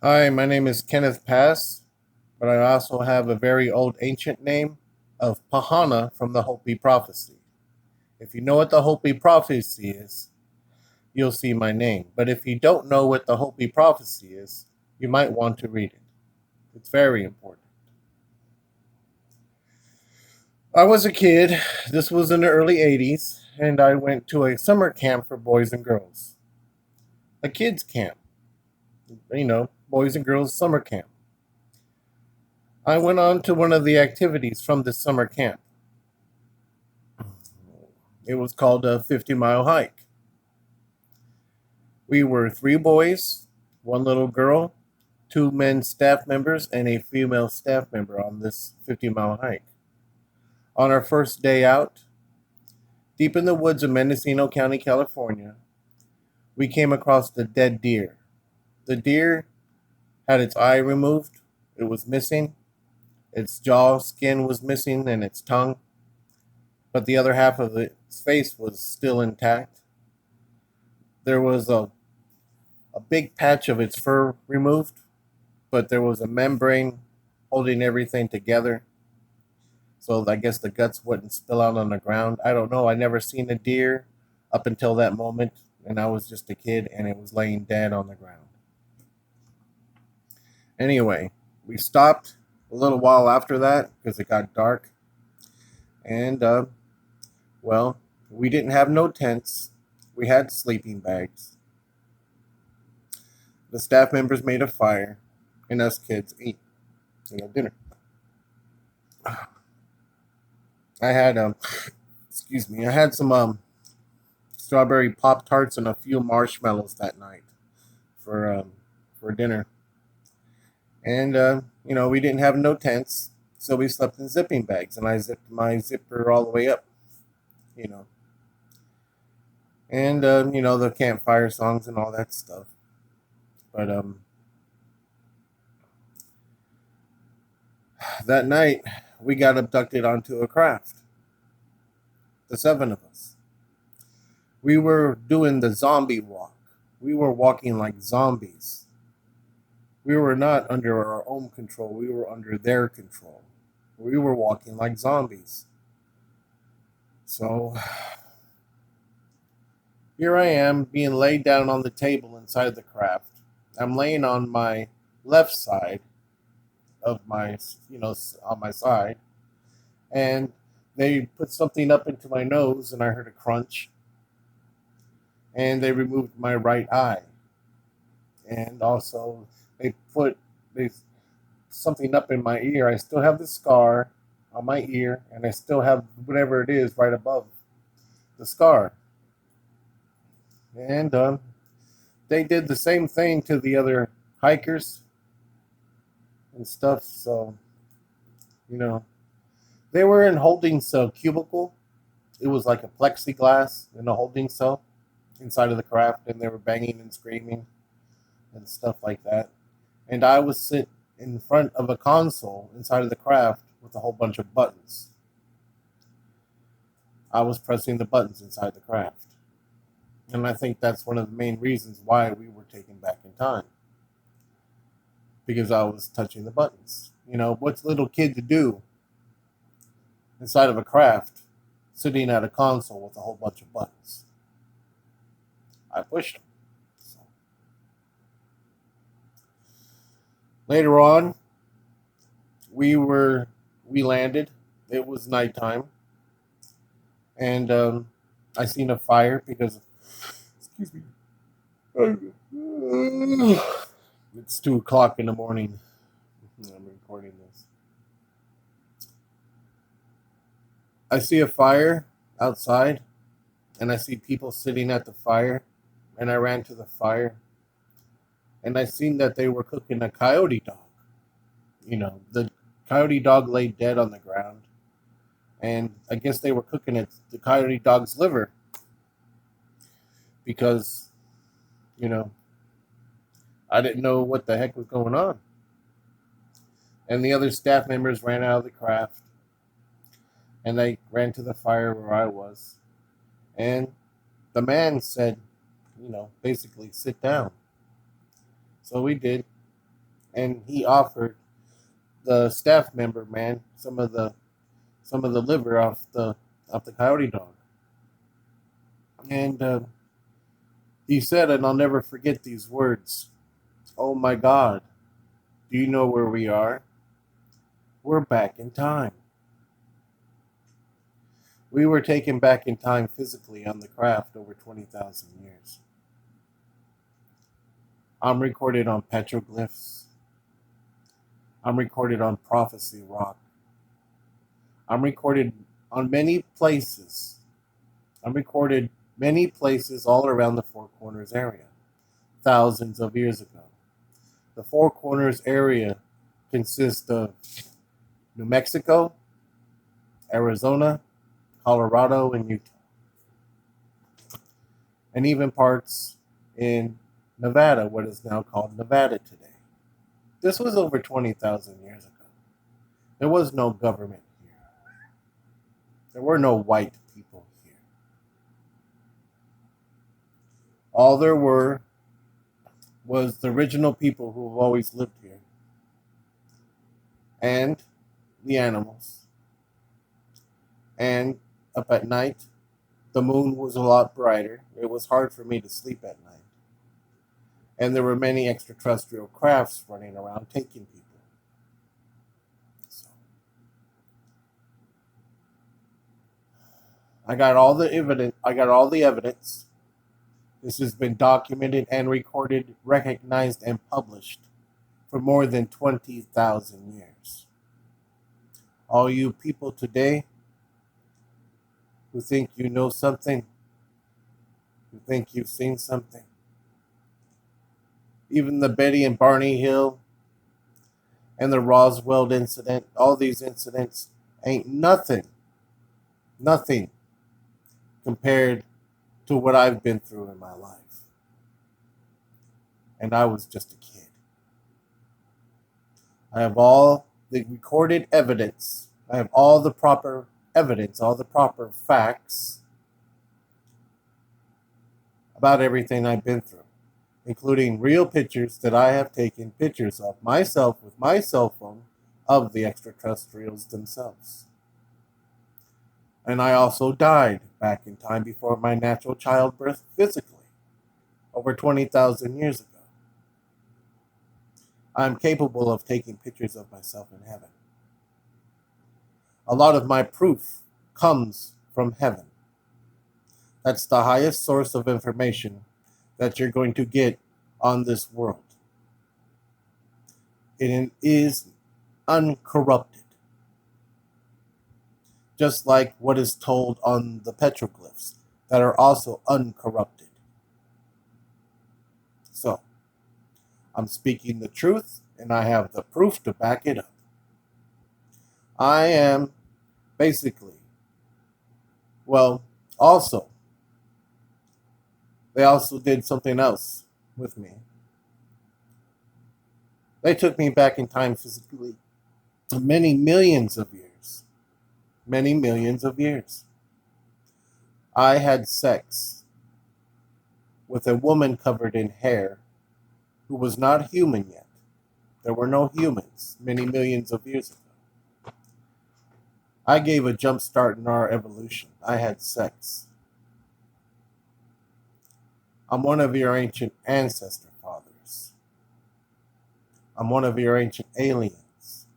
Hi, my name is Kenneth Pass, but I also have a very old ancient name of Pahana from the Hopi prophecy. If you know what the Hopi prophecy is, you'll see my name. But if you don't know what the Hopi prophecy is, you might want to read it. It's very important. I was a kid, this was in the early 80s, and I went to a summer camp for boys and girls. A kids' camp, boys and girls summer camp. I went on to one of the activities from this summer camp. It was called a 50-mile hike. We were three boys, one little girl, two men staff members, and a female staff member on this 50-mile hike. On our first day out, deep in the woods of Mendocino County, California, we came across the dead deer. The deer had its eye removed, it was missing, its jaw skin was missing, and its tongue, but the other half of its face was still intact. There was a big patch of its fur removed, but there was a membrane holding everything together. So I guess the guts wouldn't spill out on the ground. I don't know. I never seen a deer up until that moment, and I was just a kid, and it was laying dead on the ground. Anyway, we stopped a little while after that because it got dark, and well, we didn't have no tents. We had sleeping bags. The staff members made a fire, and us kids ate dinner. I had excuse me, I had some strawberry pop tarts and a few marshmallows that night for dinner. And we didn't have no tents, so we slept in zipping bags, and I zipped my zipper all the way up. You know, and the campfire songs and all that stuff. But that night we got abducted onto a craft. The seven of us. We were doing the zombie walk. We were walking like zombies. We were not under our own control, we were under their control. We were walking like zombies. So here I am being laid down on the table inside the craft. I'm laying on my left side of on my side, and they put something up into my nose, and I heard a crunch, and they removed my right eye. And also, they something up in my ear. I still have the scar on my ear, and I still have whatever it is right above the scar. And they did the same thing to the other hikers and stuff. So you know, they were in holding cell cubicle. It was like a plexiglass in a holding cell inside of the craft, and they were banging and screaming and stuff like that. And I was sit in front of a console inside of the craft with a whole bunch of buttons. I was pressing the buttons inside the craft. And I think that's one of the main reasons why we were taken back in time. Because I was touching the buttons. What's a little kid to do inside of a craft sitting at a console with a whole bunch of buttons? I pushed them. So. Later on, we landed. It was nighttime, and I seen a fire because, excuse me, it's 2 o'clock in the morning. I'm recording this. I see a fire outside, and I see people sitting at the fire, and I ran to the fire, and I seen that they were cooking a coyote dog. The coyote dog lay dead on the ground, and I guess they were cooking the coyote dog's liver because, you know, I didn't know what the heck was going on. And the other staff members ran out of the craft, and they ran to the fire where I was. And the man said, basically sit down. So we did. and he offered the staff member man some of the liver off the coyote dog, and he said, and I'll never forget these words. Oh my God, do you know where we are? We're back in time. We were taken back in time physically on the craft over 20,000 years. I'm recorded on petroglyphs. I'm recorded on Prophecy Rock. I'm recorded on many places. I'm recorded many places all around the Four Corners area, thousands of years ago. The Four Corners area consists of New Mexico, Arizona, Colorado, and Utah, and even parts in Nevada, what is now called Nevada today. This was over 20,000 years ago. There was no government here. There were no white people here. All there were was the original people who have always lived here, and the animals. And up at night, the moon was a lot brighter. It was hard for me to sleep at night. And there were many extraterrestrial crafts running around taking people. So, I got all the evidence. This has been documented and recorded, recognized, and published for more than 20,000 years. All you people today who think you know something, who think you've seen something, even the Betty and Barney Hill and the Roswell incident, all these incidents ain't nothing compared to what I've been through in my life. And I was just a kid. I have all the recorded evidence. I have all the proper evidence, all the proper facts about everything I've been through, including real pictures that I have taken pictures of myself with my cell phone of the extraterrestrials themselves. And I also died back in time before my natural childbirth physically, over 20,000 years ago. I'm capable of taking pictures of myself in heaven. A lot of my proof comes from heaven. That's the highest source of information that you're going to get on this world. It is uncorrupted. Just like what is told on the petroglyphs that are also uncorrupted. So, I'm speaking the truth, and I have the proof to back it up. I am basically, also, they also did something else with me. They took me back in time physically to many millions of years. Many millions of years. I had sex with a woman covered in hair who was not human yet. There were no humans many millions of years ago. I gave a jump start in our evolution. I had sex. I'm one of your ancient ancestor fathers. I'm one of your ancient aliens,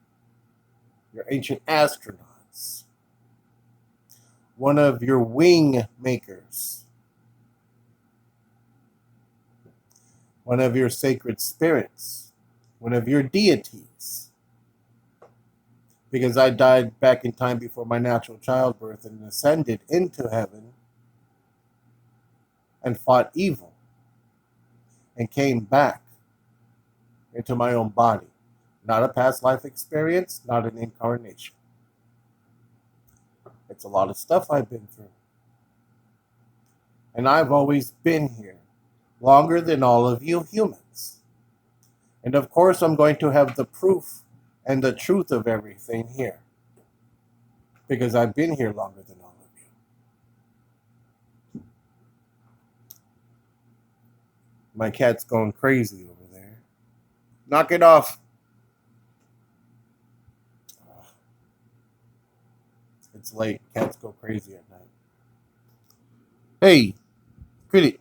your ancient astronauts, one of your wing makers, one of your sacred spirits, one of your deities. Because I died back in time before my natural childbirth and ascended into heaven and fought evil and came back into my own body. Not a past life experience, not an incarnation. It's a lot of stuff I've been through. And I've always been here longer than all of you humans. And of course, I'm going to have the proof and the truth of everything here. Because I've been here longer than all of you. My cat's going crazy over there. Knock it off. It's late. Cats go crazy at night. Hey, quit it.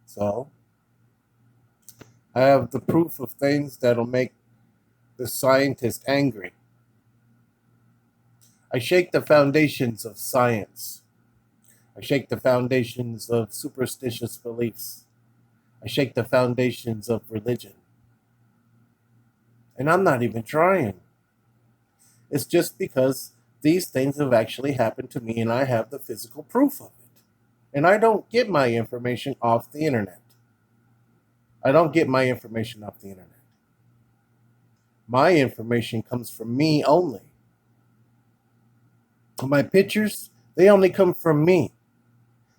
So, I have the proof of things that'll make the scientist angry. I shake the foundations of science. I shake the foundations of superstitious beliefs. I shake the foundations of religion. And I'm not even trying. It's just because these things have actually happened to me and I have the physical proof of it. And I don't get my information off the internet. I don't get my information off the internet. My information comes from me only. My pictures, they only come from me.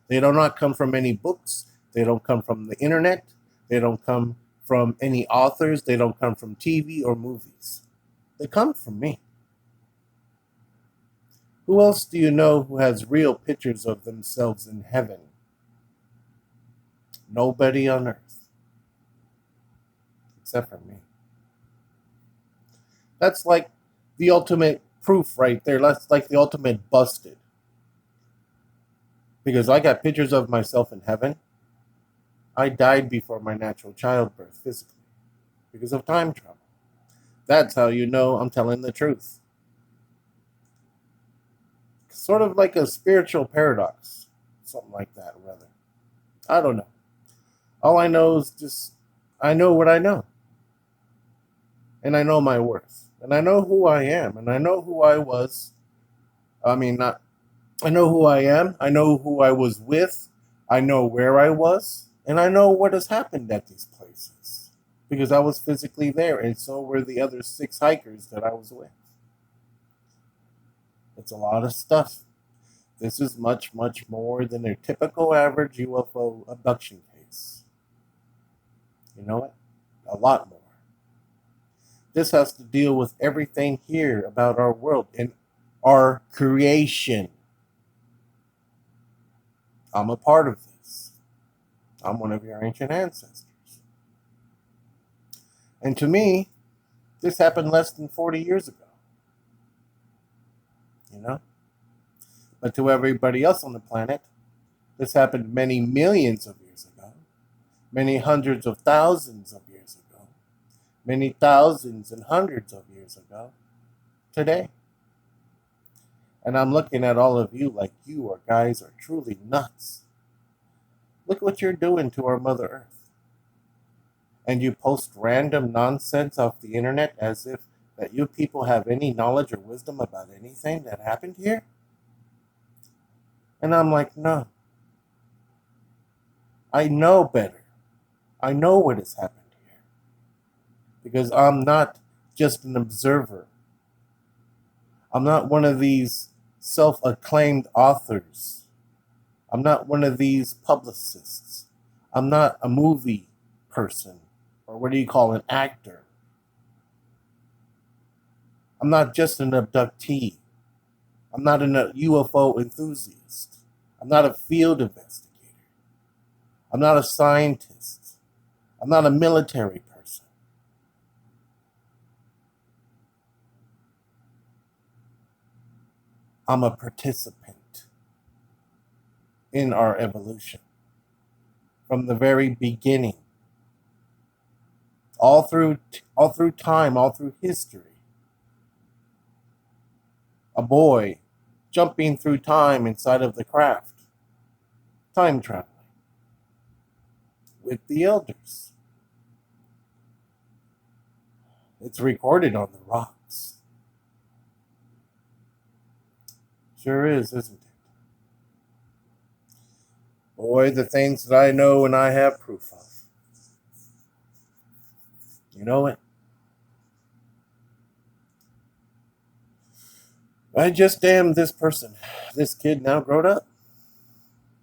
They do not come from any books. They don't come from the internet. They don't come from any authors. They don't come from TV or movies. They come from me. Who else do you know who has real pictures of themselves in heaven? Nobody on earth. Except for me. That's like the ultimate proof right there. That's like the ultimate busted. Because I got pictures of myself in heaven. I died before my natural childbirth physically because of time travel. That's how you know I'm telling the truth. Sort of like a spiritual paradox. Something like that, rather. I don't know. All I know is just, I know what I know. And I know my worth. And I know who I am. And I know who I was. I know who I am. I know who I was with. I know where I was. And I know what has happened at these places. Because I was physically there. And so were the other 6 hikers that I was with. It's a lot of stuff. This is much, much more than a typical average UFO abduction case. You know what? A lot more. This has to deal with everything here about our world and our creation. I'm a part of this. I'm one of your ancient ancestors. And to me, this happened less than 40 years ago. You know? But to everybody else on the planet, this happened many millions of years ago, many hundreds of thousands of years ago, many thousands and hundreds of years ago, today. And I'm looking at all of you like you are guys are truly nuts. Look what you're doing to our Mother Earth. And you post random nonsense off the internet as if that you people have any knowledge or wisdom about anything that happened here? And I'm like, no. I know better. I know what has happened here. Because I'm not just an observer. I'm not one of these self-acclaimed authors. I'm not one of these publicists. I'm not a movie person. Or what do you call an actor? I'm not just an abductee. I'm not a UFO enthusiast. I'm not a field investigator. I'm not a scientist. I'm not a military person. I'm a participant in our evolution. From the very beginning. All through time, all through history. A boy jumping through time inside of the craft. Time traveling. With the elders. It's recorded on the rocks. Sure is, isn't it? Boy, the things that I know and I have proof of. You know it? I just damned this person. This kid now grown up.